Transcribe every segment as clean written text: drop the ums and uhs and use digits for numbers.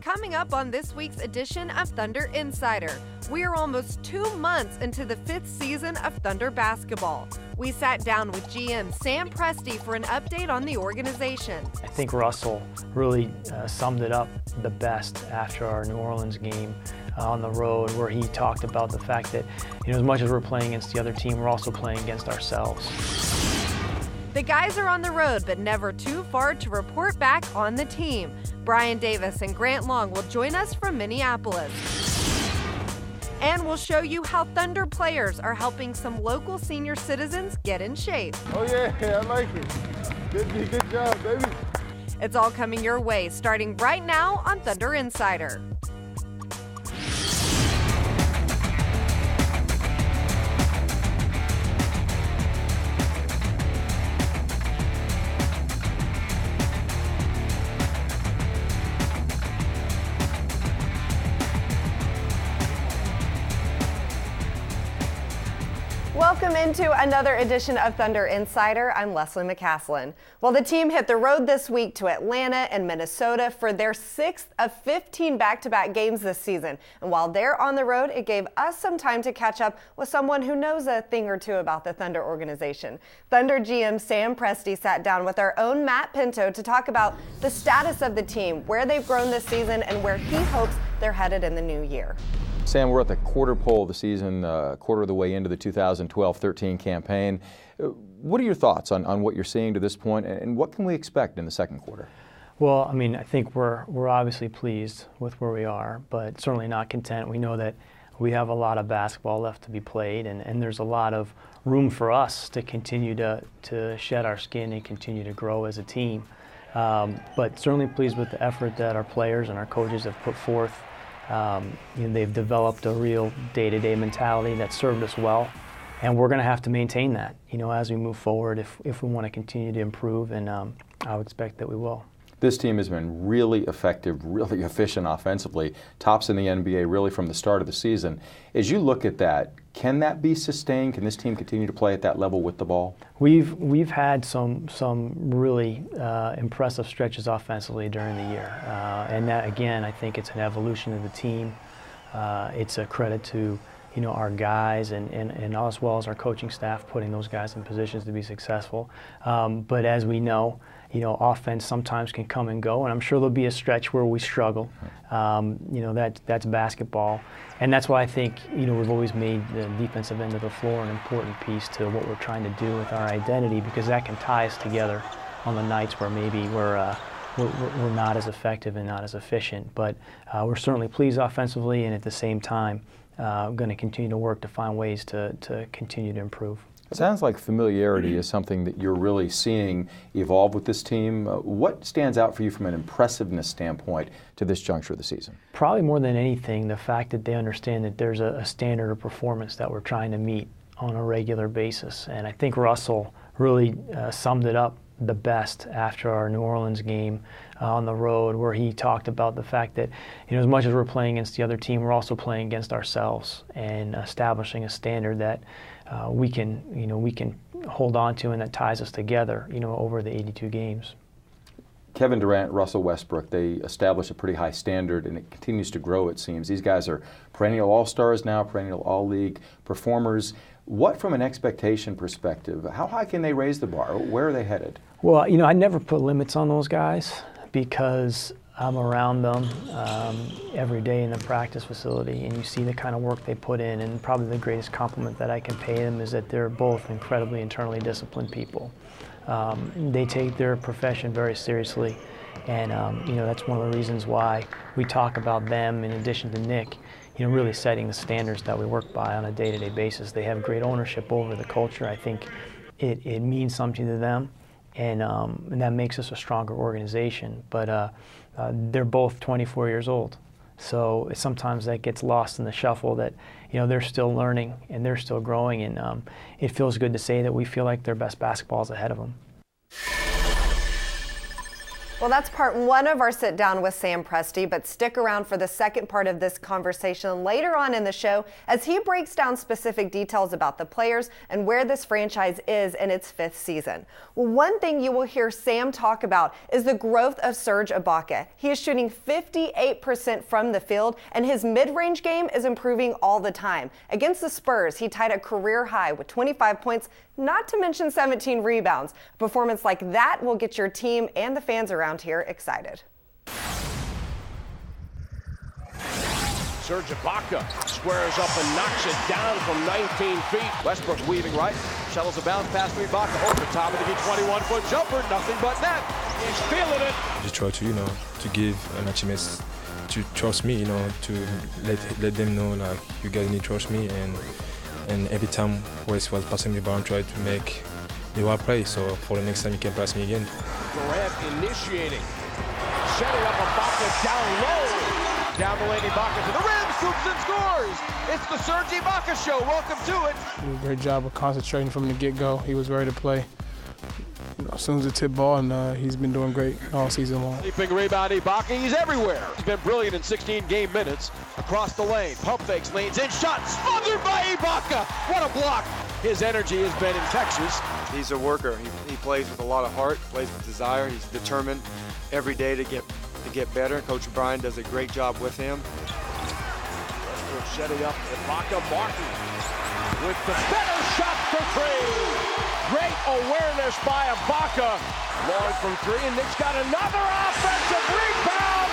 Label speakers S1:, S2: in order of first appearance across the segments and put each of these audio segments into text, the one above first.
S1: Coming up on this week's edition of Thunder Insider, we are almost 2 months into the 5th season of Thunder basketball. We sat down with GM Sam Presti for an update on the organization.
S2: I think Russell really summed it up the best after our New Orleans game on the road, where he talked about the fact that, as much as we're playing against the other team, we're also playing against ourselves.
S1: The guys are on the road, but never too far to report back on the team. Brian Davis and Grant Long will join us from Minneapolis. And we'll show you how Thunder players are helping some local senior citizens get in shape.
S3: Oh yeah, I like it. Good job, baby.
S1: It's all coming your way, starting right now on Thunder Insider. Welcome into another edition of Thunder Insider. I'm Leslie McCaslin. Well, the team hit the road this week to Atlanta and Minnesota for their 6th of 15 back-to-back games this season. And while they're on the road, it gave us some time to catch up with someone who knows a thing or two about the Thunder organization. Thunder GM Sam Presti sat down with our own Matt Pinto to talk about the status of the team, where they've grown this season, and where he hopes they're headed in the new year.
S4: Sam, we're at the quarter pole of the season, quarter of the way into the 2012-13 campaign. What are your thoughts on what you're seeing to this point, and what can we expect in the second quarter?
S2: Well, I think we're obviously pleased with where we are, but certainly not content. We know that we have a lot of basketball left to be played, and there's a lot of room for us to continue to shed our skin and continue to grow as a team. But certainly pleased with the effort that our players and our coaches have put forth. They've developed a real day-to-day mentality that served us well, and we're going to have to maintain that, as we move forward if we want to continue to improve, and I would expect that we will.
S4: This team has been really effective, really efficient offensively, tops in the NBA really from the start of the season. As you look at that, can that be sustained? Can this team continue to play at that level with the ball?
S2: We've had some really impressive stretches offensively during the year, and that, again, I think it's an evolution of the team. It's a credit to our guys and as well as our coaching staff putting those guys in positions to be successful. But as we know, offense sometimes can come and go, and I'm sure there'll be a stretch where we struggle. That's basketball, and that's why I think we've always made the defensive end of the floor an important piece to what we're trying to do with our identity, because that can tie us together on the nights where maybe we're not as effective and not as efficient. But we're certainly pleased offensively, and at the same time, going to continue to work to find ways to continue to improve.
S4: It sounds like familiarity is something that you're really seeing evolve with this team. What stands out for you from an impressiveness standpoint to this juncture of the season?
S2: Probably more than anything, the fact that they understand that there's a standard of performance that we're trying to meet on a regular basis. And I think Russell really summed it up the best after our New Orleans game on the road, where he talked about the fact that, as much as we're playing against the other team, we're also playing against ourselves, and establishing a standard that we can hold on to, and that ties us together, over the 82 games.
S4: Kevin Durant, Russell Westbrook, they established a pretty high standard, and it continues to grow, it seems. These guys are perennial All-Stars now, perennial All-League performers. What, from an expectation perspective, how high can they raise the bar? Where are they headed?
S2: Well, I never put limits on those guys, because I'm around them every day in the practice facility, and you see the kind of work they put in, and probably the greatest compliment that I can pay them is that they're both incredibly internally disciplined people. They take their profession very seriously, and that's one of the reasons why we talk about them, in addition to Nick, really setting the standards that we work by on a day-to-day basis. They have great ownership over the culture. I think it means something to them, and that makes us a stronger organization. But they're both 24 years old, so sometimes that gets lost in the shuffle, that they're still learning and they're still growing, and it feels good to say that we feel like their best basketball is ahead of them.
S1: Well, that's part one of our sit down with Sam Presti, but stick around for the second part of this conversation later on in the show as he breaks down specific details about the players and where this franchise is in its fifth season. Well, one thing you will hear Sam talk about is the growth of Serge Ibaka. He is shooting 58% from the field, and his mid-range game is improving all the time. Against the Spurs, he tied a career high with 25 points, not to mention 17 rebounds. A performance like that will get your team and the fans around here excited.
S5: Serge Ibaka squares up and knocks it down from 19 feet. Westbrook weaving right, shuttles a bounce pass to Ibaka over the top of the 21-foot jumper, nothing but net. He's feeling it.
S6: Just try to, to give an achievement to trust me, to let them know, like, you guys need to trust me, and every time West was passing the ball, try to make the right play, so for the next time you can pass me again.
S5: Durant initiating, setting up Ibaka down low. Down the lane, Ibaka to the rim, swoops and scores. It's the Serge Ibaka show. Welcome to it.
S7: He did a great job of concentrating from the get-go. He was ready to play. As soon as the tip ball, and he's been doing great all season long.
S5: Leaping rebound, Ibaka, he's everywhere. He's been brilliant in 16 game minutes. Across the lane, pump fakes, leans in, shot smothered by Ibaka. What a block. His energy has been infectious.
S8: He's a worker. He plays with a lot of heart, plays with desire. He's determined every day to get better. Coach Brian does a great job with him.
S5: Westbrook setting up Ibaka Martin with the better shot for three. Great awareness by Ibaka. Long from three, and Nick's got another offensive rebound.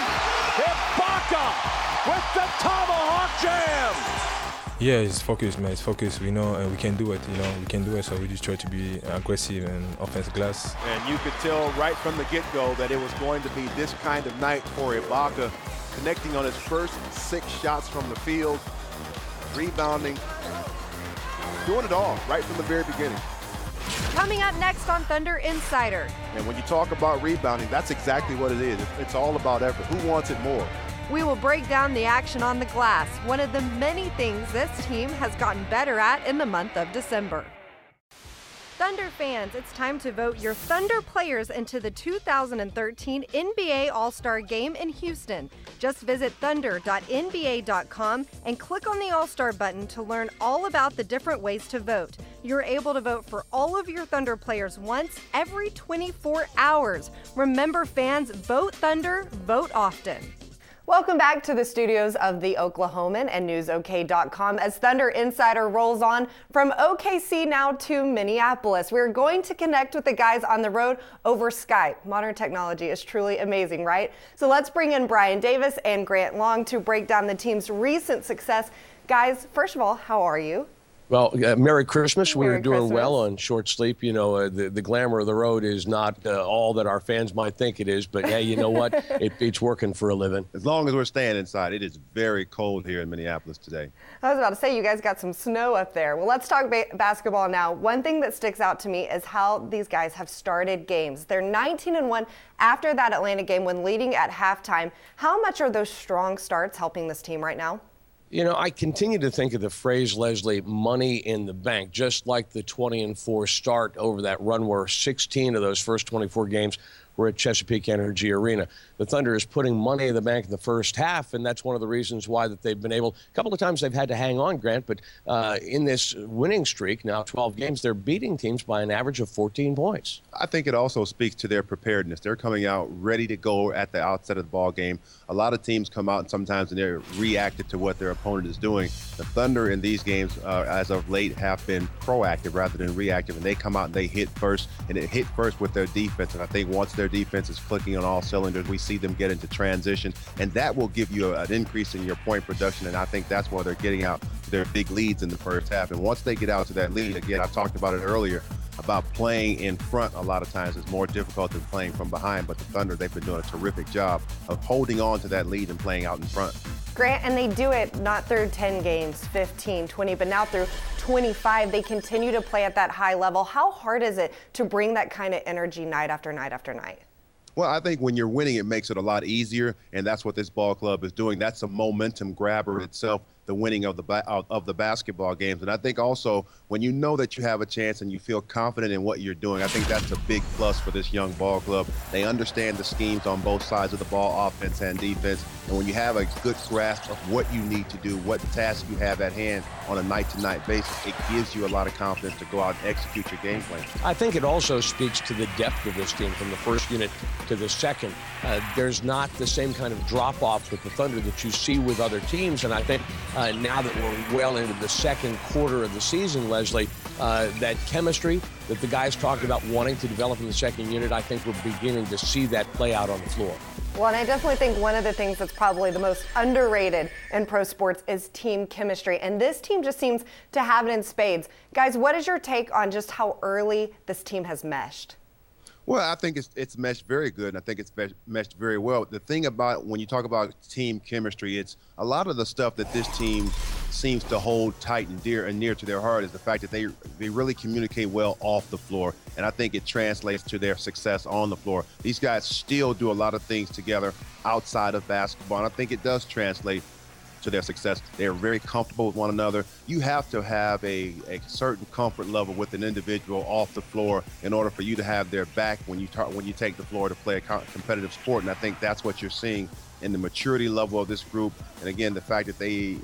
S5: Ibaka with the tomahawk jam.
S6: Yeah, he's focused, man. He's focused. We know, and we can do it. We can do it. So we just try to be aggressive and offensive glass.
S9: And you could tell right from the get-go that it was going to be this kind of night for Ibaka, connecting on his first 6 shots from the field, rebounding, doing it all right from the very beginning.
S1: Coming up next on Thunder Insider.
S9: And when you talk about rebounding, that's exactly what it is. It's all about effort. Who wants it more?
S1: We will break down the action on the glass, one of the many things this team has gotten better at in the month of December. Thunder fans, it's time to vote your Thunder players into the 2013 NBA All-Star Game in Houston. Just visit thunder.nba.com and click on the All-Star button to learn all about the different ways to vote. You're able to vote for all of your Thunder players once every 24 hours. Remember, fans, vote Thunder, vote often. Welcome back to the studios of The Oklahoman and NewsOK.com as Thunder Insider rolls on from OKC now to Minneapolis. We're going to connect with the guys on the road over Skype. Modern technology is truly amazing, right? So let's bring in Brian Davis and Grant Long to break down the team's recent success. Guys, first of all, how are you?
S10: Well, Merry Christmas.
S1: Merry
S10: We're doing
S1: Christmas.
S10: well on short sleep. The glamour of the road is not all that our fans might think it is, but hey, you know what? It beats working for a living.
S9: As long as we're staying inside, it is very cold here in Minneapolis today.
S1: I was about to say, you guys got some snow up there. Well, let's talk basketball now. One thing that sticks out to me is how these guys have started games. They're 19-1 after that Atlanta game when leading at halftime. How much are those strong starts helping this team right now?
S10: I continue to think of the phrase, Leslie, money in the bank, just like the 20-4 start over that run where 16 of those first 24 games were at Chesapeake Energy Arena. The Thunder is putting money in the bank in the first half, and that's one of the reasons why that they've been able. A couple of times they've had to hang on, Grant, but in this winning streak, now 12 games, they're beating teams by an average of 14 points.
S9: I think it also speaks to their preparedness. They're coming out ready to go at the outset of the ball game. A lot of teams come out and sometimes they're reactive to what their opponent is doing. The Thunder in these games, as of late, have been proactive rather than reactive, and they come out and they hit first, and it hit first with their defense. And I think once their defense is clicking on all cylinders, we see them get into transition, and that will give you an increase in your point production, and I think that's why they're getting out to their big leads in the first half. And once they get out to that lead, again, I talked about it earlier, about playing in front a lot of times is more difficult than playing from behind, but the Thunder, they've been doing a terrific job of holding on to that lead and playing out in front.
S1: Grant, and they do it not through 10 games, 15, 20, but now through 25. They continue to play at that high level. How hard is it to bring that kind of energy night after night after night?
S9: Well, I think when you're winning, it makes it a lot easier, and that's what this ball club is doing. That's a momentum grabber itself, the winning of the basketball games. And I think also when you know that you have a chance and you feel confident in what you're doing, I think that's a big plus for this young ball club. They understand the schemes on both sides of the ball, offense and defense. And when you have a good grasp of what you need to do, what task you have at hand on a night-to-night basis, it gives you a lot of confidence to go out and execute your game plan.
S10: I think it also speaks to the depth of this team from the first unit to the second. There's not the same kind of drop-off with the Thunder that you see with other teams, and I think now that we're well into the second quarter of the season, Leslie, that chemistry that the guys talked about wanting to develop in the second unit, I think we're beginning to see that play out on the floor.
S1: Well, and I definitely think one of the things that's probably the most underrated in pro sports is team chemistry. And this team just seems to have it in spades. Guys, what is your take on just how early this team has meshed?
S9: Well, I think it's meshed very good, and I think it's meshed very well. The thing about when you talk about team chemistry, it's a lot of the stuff that this team seems to hold tight and dear and near to their heart is the fact that they really communicate well off the floor, and I think it translates to their success on the floor. These guys still do a lot of things together outside of basketball, and I think it does translate to their success. They are very comfortable with one another. You have to have a certain comfort level with an individual off the floor in order for you to have their back when you take the floor to play a competitive sport, and I think that's what you're seeing in the maturity level of this group. And again, the fact that they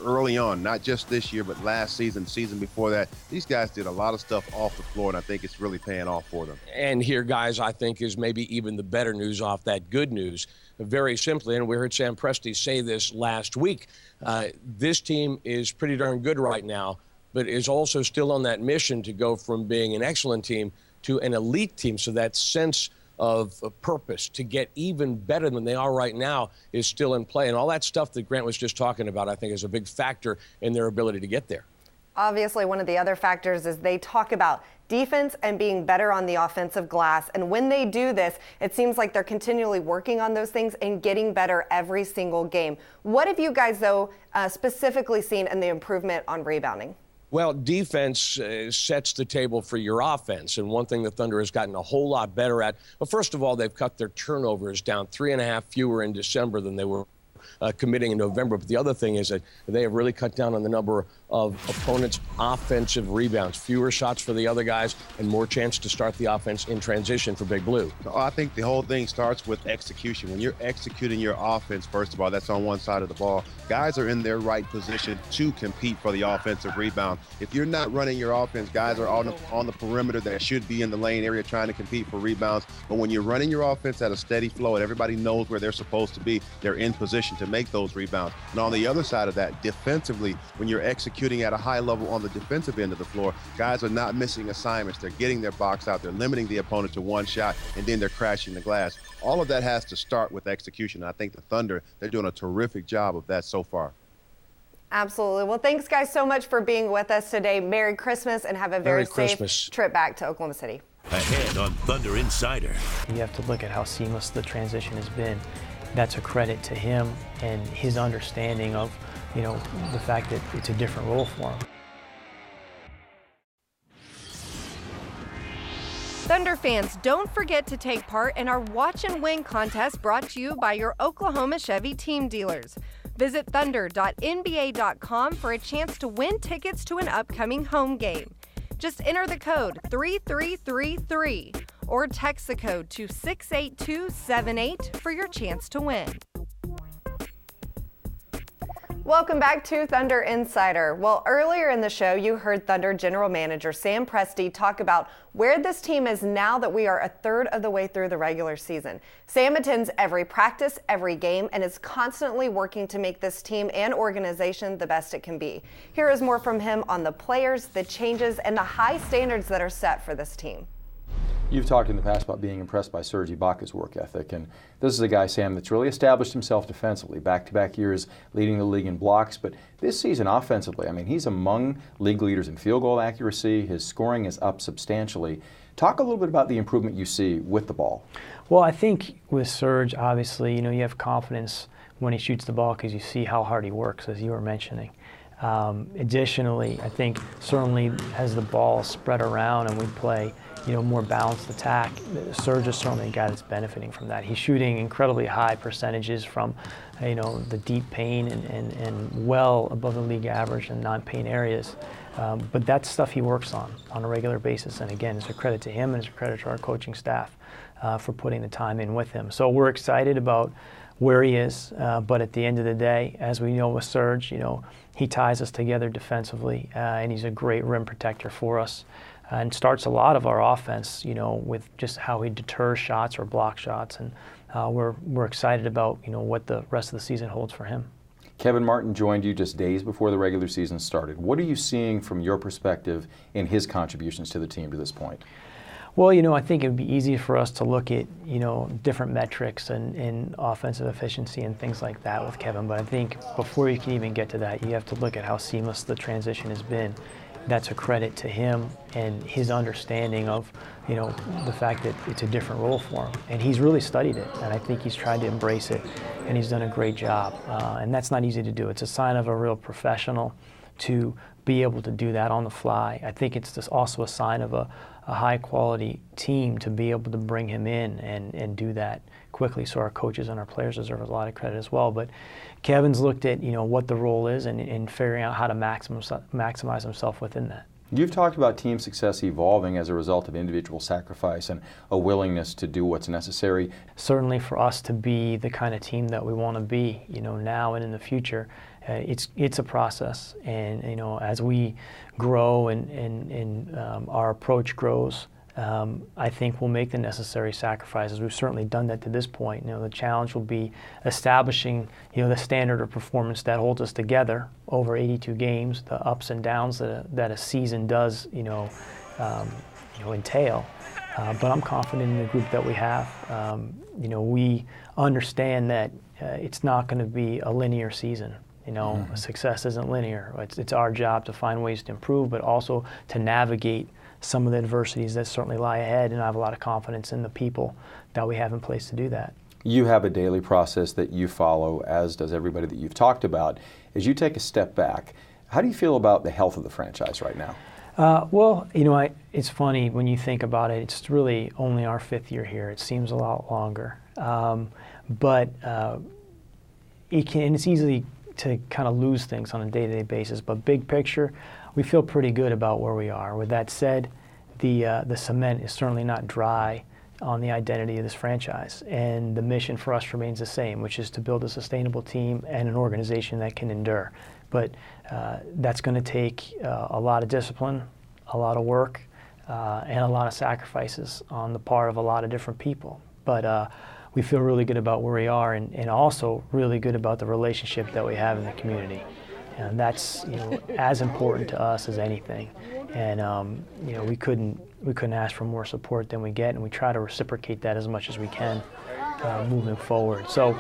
S9: early on, not just this year, but last season, season before that, these guys did a lot of stuff off the floor, and I think it's really paying off for them.
S10: And here, guys, I think is maybe even the better news off that good news. Very simply, and we heard Sam Presti say this last week, this team is pretty darn good right now, but is also still on that mission to go from being an excellent team to an elite team. So that sense of purpose to get even better than they are right now is still in play. And all that stuff that Grant was just talking about, I think, is a big factor in their ability to get there.
S1: Obviously, one of the other factors is they talk about defense and being better on the offensive glass. And when they do this, it seems like they're continually working on those things and getting better every single game. What have you guys, though, specifically seen in the improvement on rebounding?
S10: Well, defense sets the table for your offense, and one thing the Thunder has gotten a whole lot better at, well, first of all, they've cut their turnovers down 3.5 fewer in December than they were committing in November. But the other thing is that they have really cut down on the number of opponents' offensive rebounds. Fewer shots for the other guys and more chance to start the offense in transition for Big Blue.
S9: I think the whole thing starts with execution. When you're executing your offense, first of all, that's on one side of the ball. Guys are in their right position to compete for the offensive rebound. If you're not running your offense, guys are on the perimeter that should be in the lane area trying to compete for rebounds. But when you're running your offense at a steady flow and everybody knows where they're supposed to be, they're in position to make those rebounds. And on the other side of that, defensively, when you're executing at a high level on the defensive end of the floor, guys are not missing assignments. They're getting their box out. They're limiting the opponent to one shot, and then they're crashing the glass. All of that has to start with execution. And I think the Thunder, they're doing a terrific job of that so far.
S1: Absolutely. Well, thanks, guys, so much for being with us today. Merry Christmas, and have a very safe trip back to Oklahoma City.
S11: Ahead on Thunder Insider.
S2: You have to look at how seamless the transition has been. That's a credit to him and his understanding of, the fact that it's a different role for him.
S12: Thunder fans, don't forget to take part in our Watch and Win contest brought to you by your Oklahoma Chevy team dealers. Visit thunder.nba.com for a chance to win tickets to an upcoming home game. Just enter the code 3333 or text the code to 68278 for your chance to win.
S1: Welcome back to Thunder Insider. Well, earlier in the show, you heard Thunder General Manager Sam Presti talk about where this team is now that we are a third of the way through the regular season. Sam attends every practice, every game, and is constantly working to make this team and organization the best it can be. Here is more from him on the players, the changes, and the high standards that are set for this team.
S4: You've talked in the past about being impressed by Serge Ibaka's work ethic, and this is a guy, Sam, that's really established himself defensively. Back-to-back years leading the league in blocks, but this season offensively, he's among league leaders in field goal accuracy. His scoring is up substantially. Talk a little bit about the improvement you see with the ball.
S2: Well, I think with Serge, obviously, you have confidence when he shoots the ball because you see how hard he works, as you were mentioning. Additionally, I think certainly as the ball spread around and we play more balanced attack. Serge is certainly a guy that's benefiting from that. He's shooting incredibly high percentages from, the deep paint and well above the league average in non-paint areas. But that's stuff he works on a regular basis. And again, it's a credit to him and it's a credit to our coaching staff for putting the time in with him. So we're excited about where he is, but at the end of the day, as we know with Serge, he ties us together defensively, and he's a great rim protector for us, and starts a lot of our offense, with just how he deters shots or block shots, and we're excited about what the rest of the season holds for him.
S4: Kevin Martin joined you just days before the regular season started. What are you seeing from your perspective in his contributions to the team to this point?
S2: Well, I think it would be easy for us to look at, different metrics and offensive efficiency and things like that with Kevin. But I think before you can even get to that, you have to look at how seamless the transition has been. That's a credit to him and his understanding of, the fact that it's a different role for him. And he's really studied it, and I think he's tried to embrace it, and he's done a great job. And that's not easy to do. It's a sign of a real professional to be able to do that on the fly. I think it's just also a sign of a high-quality team to be able to bring him in and do that quickly. So our coaches and our players deserve a lot of credit as well. But Kevin's looked at what the role is and figuring out how to maximize himself within that.
S4: You've talked about team success evolving as a result of individual sacrifice and a willingness to do what's necessary.
S2: Certainly for us to be the kind of team that we want to be, now and in the future, it's a process. And as we grow and our approach grows, I think we'll make the necessary sacrifices. We've certainly done that to this point. The challenge will be establishing, the standard of performance that holds us together over 82 games, the ups and downs that a season does, entail. But I'm confident in the group that we have. We understand that it's not going to be a linear season. Success isn't linear. It's our job to find ways to improve, but also to navigate some of the adversities that certainly lie ahead, and I have a lot of confidence in the people that we have in place to do that.
S4: You have a daily process that you follow, as does everybody that you've talked about. As you take a step back, how do you feel about the health of the franchise right now?
S2: Well, it's funny when you think about it. It's really only our 5th year here. It seems a lot longer, but it's easy to kind of lose things on a day-to-day basis. But big picture, we feel pretty good about where we are. With that said, the cement is certainly not dry on the identity of this franchise, and the mission for us remains the same, which is to build a sustainable team and an organization that can endure. But that's going to take a lot of discipline, a lot of work, and a lot of sacrifices on the part of a lot of different people. But we feel really good about where we are, and also really good about the relationship that we have in the community. And that's as important to us as anything. And we couldn't ask for more support than we get, and we try to reciprocate that as much as we can moving forward. So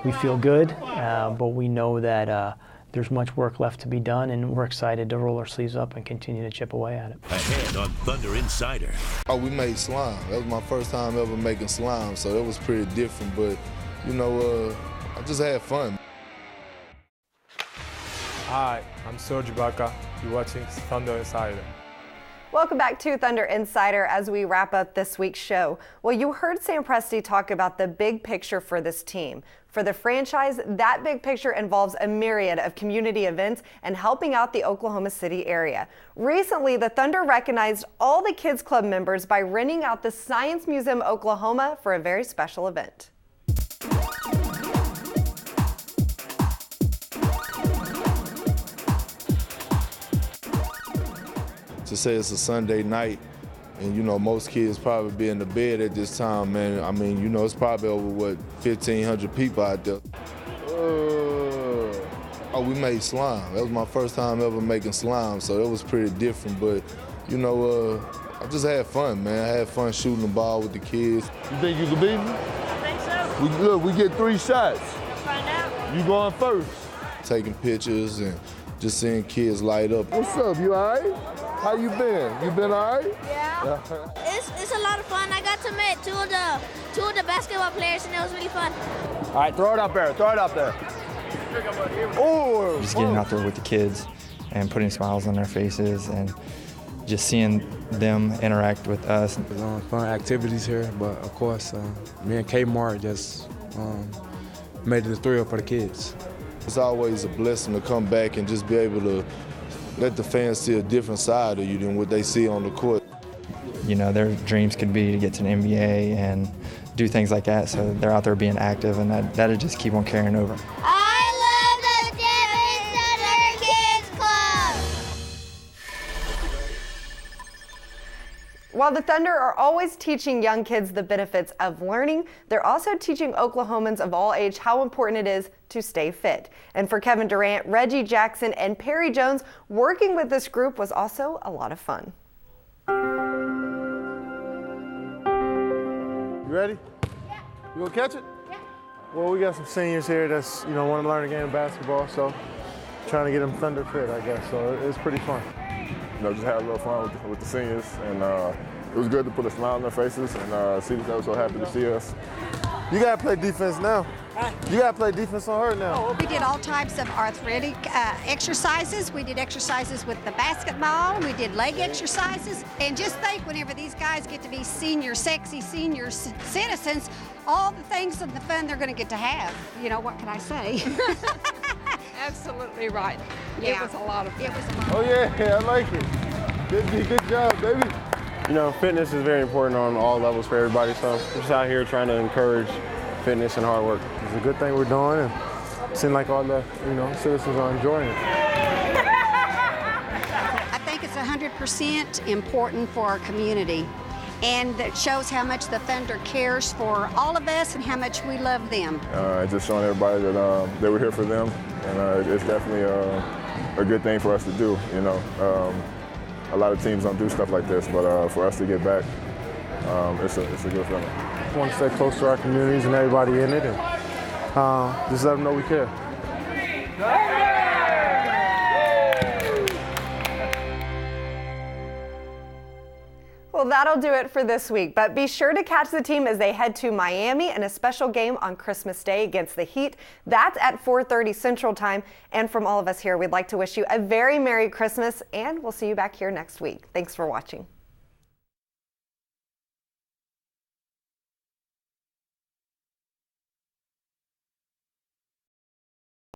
S2: we feel good, but we know that there's much work left to be done, and we're excited to roll our sleeves up and continue to chip away at it.
S11: Ahead on Thunder Insider.
S3: Oh, we made slime. That was my first time ever making slime, so it was pretty different. But, I just had fun.
S13: Hi, I'm Serge Ibaka. You're watching Thunder Insider.
S1: Welcome back to Thunder Insider as we wrap up this week's show. Well, you heard Sam Presti talk about the big picture for this team. For the franchise, that big picture involves a myriad of community events and helping out the Oklahoma City area. Recently, the Thunder recognized all the Kids Club members by renting out the Science Museum Oklahoma for a very special event.
S3: To say it's a Sunday night, and most kids probably be in the bed at this time, man. I mean, it's probably over 1,500 people out there. Oh, we made slime. That was my first time ever making slime, so it was pretty different. But I just had fun, man. I had fun shooting the ball with the kids. You think you can beat me? I think so. We get 3 shots.
S14: Let's find out.
S3: You going first? Taking pictures and just seeing kids light up. What's up? You all right? How you been? You been all right?
S14: Yeah. It's a lot of fun. I got to meet two of the basketball players, and it was really fun.
S15: All right, throw it up there. Throw it up there.
S3: Oh!
S16: Just getting out there with the kids and putting smiles on their faces and just seeing them interact with us.
S13: Fun activities here, but of course, me and Kmart just made it a thrill for the kids.
S3: It's always a blessing to come back and just be able to let the fans see a different side of you than what they see on the court.
S16: You know, their dreams could be to get to the NBA and do things like that, so they're out there being active, and that'll just keep on carrying over.
S14: I love the Devin Thunder Kids Club!
S1: While the Thunder are always teaching young kids the benefits of learning, they're also teaching Oklahomans of all age how important it is to stay fit. And for Kevin Durant, Reggie Jackson, and Perry Jones, working with this group was also a lot of fun.
S17: You ready? Yeah. You gonna catch it? Yeah. Well, we got some seniors here that's, want to learn a game of basketball, so trying to get them Thunder fit, I guess. So it's pretty fun.
S18: Just had a little fun with the seniors, and it was good to put a smile on their faces and see that they were so happy to see us.
S17: You gotta play defense now. You gotta play defense on her now.
S19: We did all types of arthritic exercises. We did exercises with the basketball. We did leg exercises. And just think, whenever these guys get to be senior, sexy senior citizens, all the things and the fun they're going to get to have. What can I say?
S20: Absolutely right. Yeah. It was a lot of fun.
S19: It was a lot.
S17: Oh yeah, I like it. Good job, baby.
S21: Fitness is very important on all levels for everybody, so we're just out here trying to encourage fitness and hard work.
S17: It's a good thing we're doing, and it seems like all the citizens are enjoying it.
S19: I think it's 100% important for our community, and it shows how much the Thunder cares for all of us and how much we love them.
S18: It's just showing everybody that they were here for them, and it's definitely a good thing for us to do. A lot of teams don't do stuff like this, but for us to get back, it's a good feeling.
S17: We want to stay close to our communities and everybody in it, and just let them know we care.
S1: Well, that'll do it for this week, but be sure to catch the team as they head to Miami in a special game on Christmas Day against the Heat. That's at 4:30 Central Time. And from all of us here, we'd like to wish you a very Merry Christmas, and we'll see you back here next week. Thanks for watching.